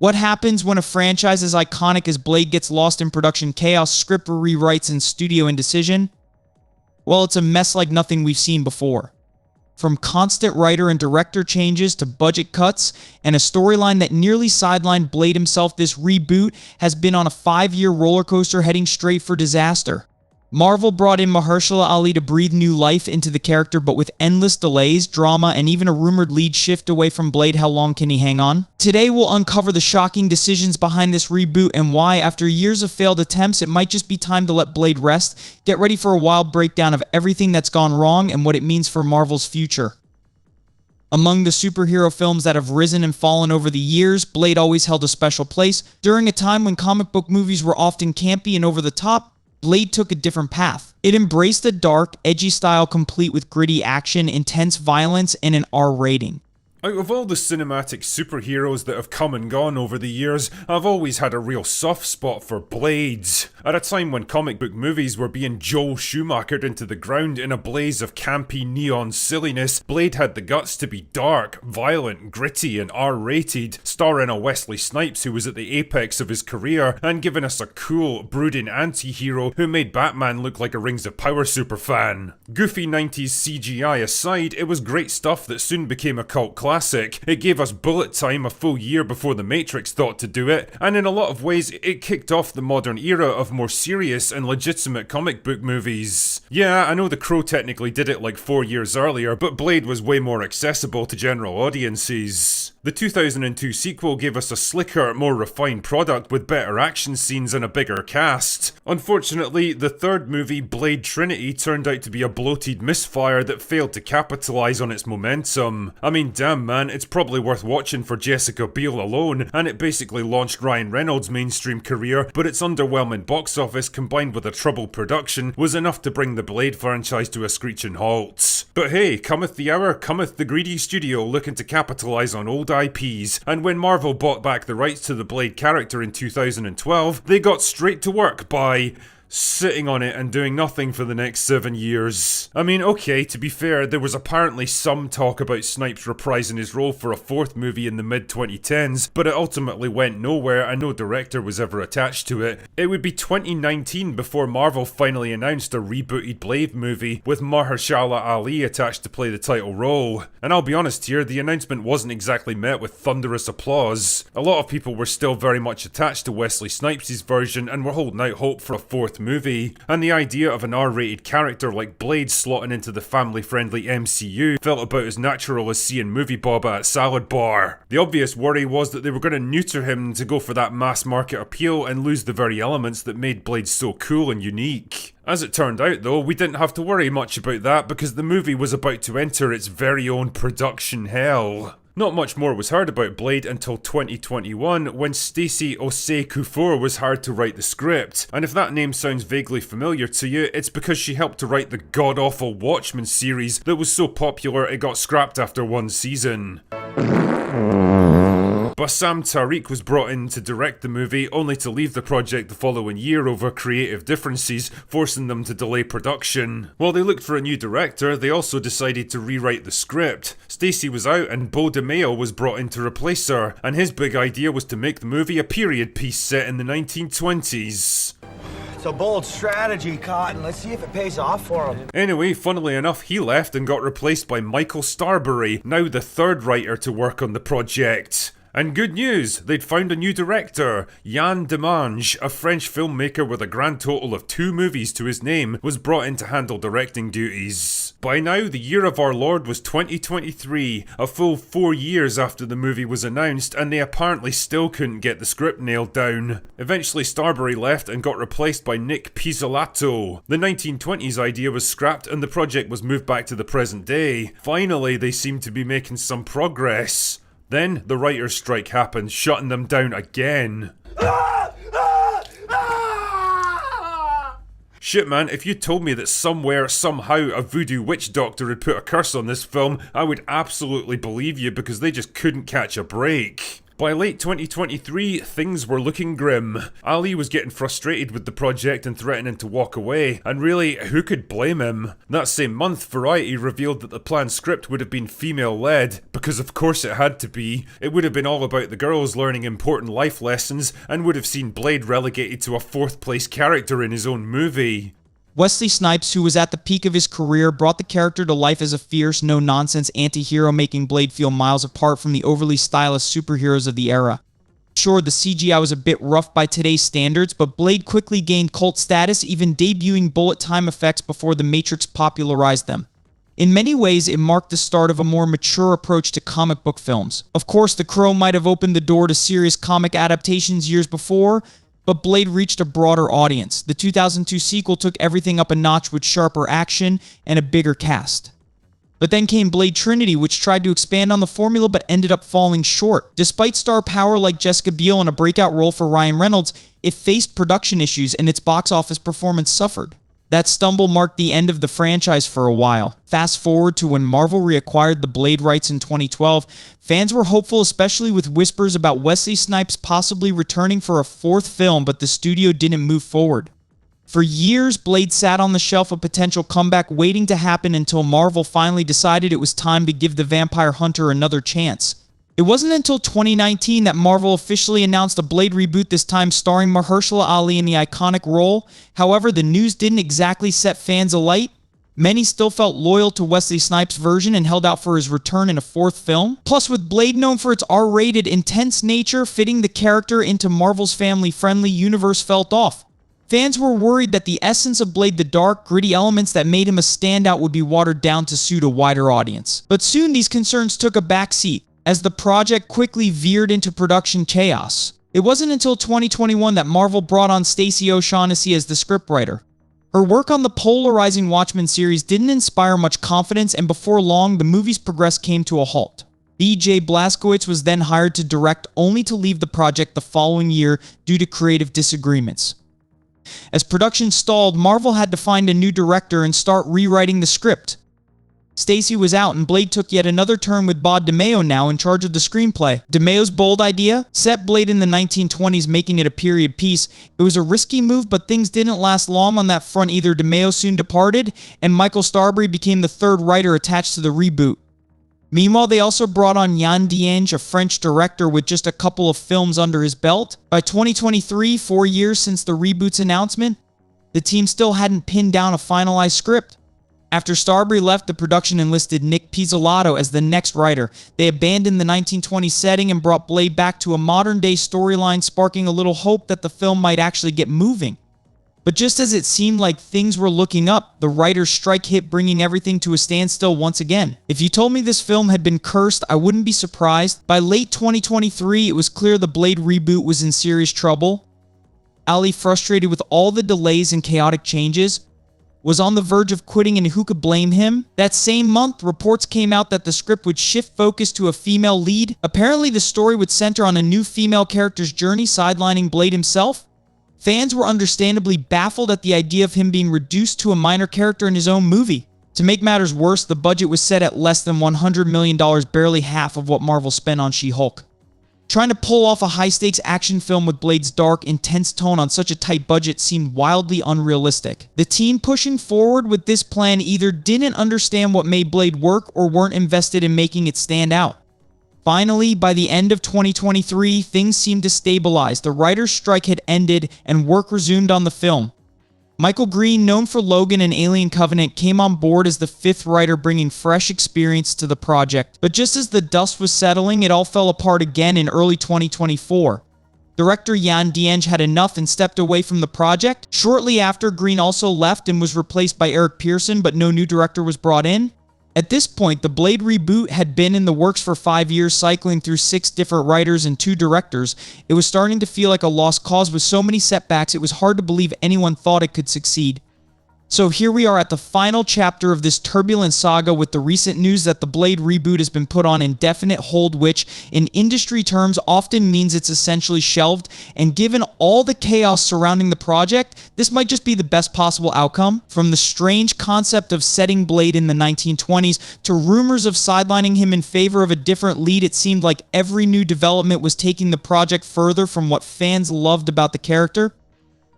What happens when a franchise as iconic as Blade gets lost in production chaos, script rewrites, and studio indecision? Well, it's a mess like nothing we've seen before. From constant writer and director changes to budget cuts and a storyline that nearly sidelined Blade himself, this reboot has been on a 5-year roller coaster heading straight for disaster. Marvel brought in Mahershala Ali to breathe new life into the character, but with endless delays, drama, and even a rumored lead shift away from Blade, how long can he hang on? Today we'll uncover the shocking decisions behind this reboot and why, after years of failed attempts, it might just be time to let Blade rest. Get ready for a wild breakdown of everything that's gone wrong and what it means for Marvel's future. Among the superhero films that have risen and fallen over the years, Blade always held a special place. During a time when comic book movies were often campy and over the top, Blade took a different path. It embraced a dark, edgy style complete with gritty action, intense violence, and an R rating. Out of all the cinematic superheroes that have come and gone over the years, I've always had a real soft spot for Blades. At a time when comic book movies were being Joel Schumachered into the ground in a blaze of campy neon silliness, Blade had the guts to be dark, violent, gritty, and R-rated, starring a Wesley Snipes who was at the apex of his career, and giving us a cool, brooding anti-hero who made Batman look like a Rings of Power superfan. Goofy 90s CGI aside, it was great stuff that soon became a cult classic. It gave us bullet time a full year before The Matrix thought to do it, and in a lot of ways it kicked off the modern era of more serious and legitimate comic book movies. Yeah, I know The Crow technically did it like 4 years earlier, but Blade was way more accessible to general audiences. The 2002 sequel gave us a slicker, more refined product with better action scenes and a bigger cast. Unfortunately, the third movie, Blade Trinity, turned out to be a bloated misfire that failed to capitalise on its momentum. I mean, damn man, it's probably worth watching for Jessica Biel alone, and it basically launched Ryan Reynolds' mainstream career, but its underwhelming box office combined with a troubled production was enough to bring the Blade franchise to a screeching halt. But hey, cometh the hour, cometh the greedy studio looking to capitalise on old IPs, and when Marvel bought back the rights to the Blade character in 2012, they got straight to work by sitting on it and doing nothing for the next 7 years. I mean, okay, to be fair, there was apparently some talk about Snipes reprising his role for a fourth movie in the mid-2010s, but it ultimately went nowhere and no director was ever attached to it. It would be 2019 before Marvel finally announced a rebooted Blade movie, with Mahershala Ali attached to play the title role. And I'll be honest here, the announcement wasn't exactly met with thunderous applause. A lot of people were still very much attached to Wesley Snipes' version and were holding out hope for a fourth movie, and the idea of an R-rated character like Blade slotting into the family-friendly MCU felt about as natural as seeing Movie Bob at a salad bar. The obvious worry was that they were going to neuter him to go for that mass market appeal and lose the very elements that made Blade so cool and unique. As it turned out though, we didn't have to worry much about that because the movie was about to enter its very own production hell. Not much more was heard about Blade until 2021, when Stacey Osei Kuffour was hired to write the script. And if that name sounds vaguely familiar to you, it's because she helped to write the god-awful Watchmen series that was so popular it got scrapped after 1 season. Bassam Tariq was brought in to direct the movie, only to leave the project the following year over creative differences, forcing them to delay production. While they looked for a new director, they also decided to rewrite the script. Stacey was out and Beau DeMayo was brought in to replace her, and his big idea was to make the movie a period piece set in the 1920s. It's a bold strategy, Cotton. Let's see if it pays off for him. Anyway, funnily enough, he left and got replaced by Michael Starbury, now the third writer to work on the project. And good news, they'd found a new director. Yann Demange, a French filmmaker with a grand total of 2 movies to his name, was brought in to handle directing duties. By now, the year of our Lord was 2023, a full 4 years after the movie was announced, and they apparently still couldn't get the script nailed down. Eventually, Starbury left and got replaced by Nick Pizzolatto. The 1920s idea was scrapped and the project was moved back to the present day. Finally, they seemed to be making some progress. Then, the writer's strike happened, shutting them down again. Shit man, if you told me that somewhere, somehow, a voodoo witch doctor had put a curse on this film, I would absolutely believe you because they just couldn't catch a break. By late 2023, things were looking grim. Ali was getting frustrated with the project and threatening to walk away, and really, who could blame him? That same month, Variety revealed that the planned script would have been female-led, because of course it had to be. It would have been all about the girls learning important life lessons, and would have seen Blade relegated to a fourth-place character in his own movie. Wesley Snipes, who was at the peak of his career, brought the character to life as a fierce, no-nonsense anti-hero, making Blade feel miles apart from the overly stylized superheroes of the era. Sure, the CGI was a bit rough by today's standards, but Blade quickly gained cult status, even debuting bullet time effects before The Matrix popularized them. In many ways, it marked the start of a more mature approach to comic book films. Of course, The Crow might have opened the door to serious comic adaptations years before, but Blade reached a broader audience. The 2002 sequel took everything up a notch with sharper action and a bigger cast. But then came Blade Trinity, which tried to expand on the formula but ended up falling short. Despite star power like Jessica Biel and a breakout role for Ryan Reynolds, it faced production issues and its box office performance suffered. That stumble marked the end of the franchise for a while. Fast forward to when Marvel reacquired the Blade rights in 2012, fans were hopeful, especially with whispers about Wesley Snipes possibly returning for a fourth film, but the studio didn't move forward. For years, Blade sat on the shelf of potential comeback, waiting to happen until Marvel finally decided it was time to give the vampire hunter another chance. It wasn't until 2019 that Marvel officially announced a Blade reboot, this time starring Mahershala Ali in the iconic role. However, the news didn't exactly set fans alight. Many still felt loyal to Wesley Snipes' version and held out for his return in a fourth film. Plus, with Blade known for its R-rated, intense nature, fitting the character into Marvel's family-friendly universe felt off. Fans were worried that the essence of Blade, the dark, gritty elements that made him a standout, would be watered down to suit a wider audience. But soon these concerns took a backseat, as the project quickly veered into production chaos. It wasn't until 2021 that Marvel brought on Stacey O'Shaughnessy as the scriptwriter. Her work on the polarizing Watchmen series didn't inspire much confidence, and before long, the movie's progress came to a halt. B.J. Blazkowicz was then hired to direct, only to leave the project the following year due to creative disagreements. As production stalled, Marvel had to find a new director and start rewriting the script. Stacey was out, and Blade took yet another turn with Bob DeMeo now in charge of the screenplay. DeMeo's bold idea? Set Blade in the 1920s, making it a period piece. It was a risky move, but things didn't last long on that front either. DeMeo soon departed, and Michael Starbury became the third writer attached to the reboot. Meanwhile, they also brought on Yann Dienge, a French director with just a couple of films under his belt. By 2023, 4 years since the reboot's announcement, the team still hadn't pinned down a finalized script. After Starbury left, the production enlisted Nick Pizzolatto as the next writer. They abandoned the 1920s setting and brought Blade back to a modern-day storyline, sparking a little hope that the film might actually get moving. But just as it seemed like things were looking up, the writer's strike hit, bringing everything to a standstill once again. If you told me this film had been cursed, I wouldn't be surprised. By late 2023, it was clear the Blade reboot was in serious trouble. Ali, frustrated with all the delays and chaotic changes, was on the verge of quitting, and who could blame him? That same month, reports came out that the script would shift focus to a female lead. Apparently, the story would center on a new female character's journey, sidelining Blade himself. Fans were understandably baffled at the idea of him being reduced to a minor character in his own movie. To make matters worse, the budget was set at less than $100 million, barely half of what Marvel spent on She-Hulk. Trying to pull off a high-stakes action film with Blade's dark, intense tone on such a tight budget seemed wildly unrealistic. The team pushing forward with this plan either didn't understand what made Blade work or weren't invested in making it stand out. Finally, by the end of 2023, things seemed to stabilize. The writer's strike had ended, and work resumed on the film. Michael Green, known for Logan and Alien Covenant, came on board as the fifth writer, bringing fresh experience to the project. But just as the dust was settling, it all fell apart again in early 2024. Director Yann Dienge had enough and stepped away from the project. Shortly after, Green also left and was replaced by Eric Pearson, but no new director was brought in. At this point, the Blade reboot had been in the works for 5 years, cycling through 6 different writers and 2 directors. It was starting to feel like a lost cause with so many setbacks, it was hard to believe anyone thought it could succeed. So here we are at the final chapter of this turbulent saga with the recent news that the Blade reboot has been put on indefinite hold, which in industry terms often means it's essentially shelved, and given all the chaos surrounding the project, this might just be the best possible outcome. From the strange concept of setting Blade in the 1920s to rumors of sidelining him in favor of a different lead, it seemed like every new development was taking the project further from what fans loved about the character.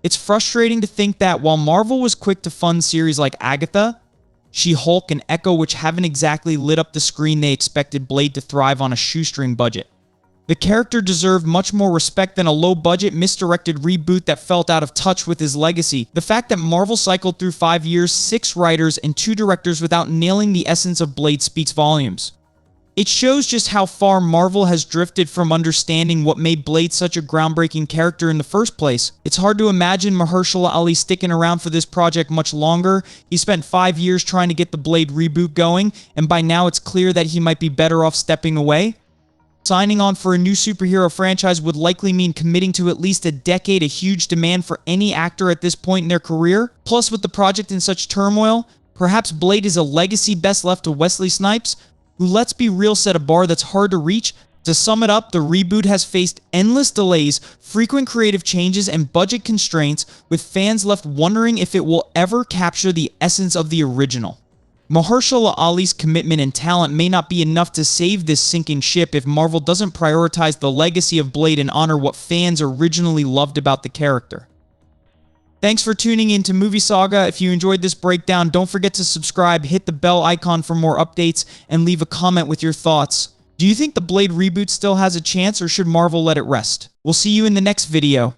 It's frustrating to think that while Marvel was quick to fund series like Agatha, She-Hulk, and Echo, which haven't exactly lit up the screen, they expected Blade to thrive on a shoestring budget. The character deserved much more respect than a low-budget, misdirected reboot that felt out of touch with his legacy. The fact that Marvel cycled through 5 years, 6 writers, and 2 directors without nailing the essence of Blade speaks volumes. It shows just how far Marvel has drifted from understanding what made Blade such a groundbreaking character in the first place. It's hard to imagine Mahershala Ali sticking around for this project much longer. He spent 5 years trying to get the Blade reboot going, and by now it's clear that he might be better off stepping away. Signing on for a new superhero franchise would likely mean committing to at least a decade, a huge demand for any actor at this point in their career. Plus, with the project in such turmoil, perhaps Blade is a legacy best left to Wesley Snipes, who, let's be real, set a bar that's hard to reach. To sum it up, the reboot has faced endless delays, frequent creative changes, and budget constraints, with fans left wondering if it will ever capture the essence of the original. Mahershala Ali's commitment and talent may not be enough to save this sinking ship if Marvel doesn't prioritize the legacy of Blade and honor what fans originally loved about the character. Thanks for tuning in to Movie Saga. If you enjoyed this breakdown, don't forget to subscribe, hit the bell icon for more updates, and leave a comment with your thoughts. Do you think the Blade reboot still has a chance, or should Marvel let it rest? We'll see you in the next video.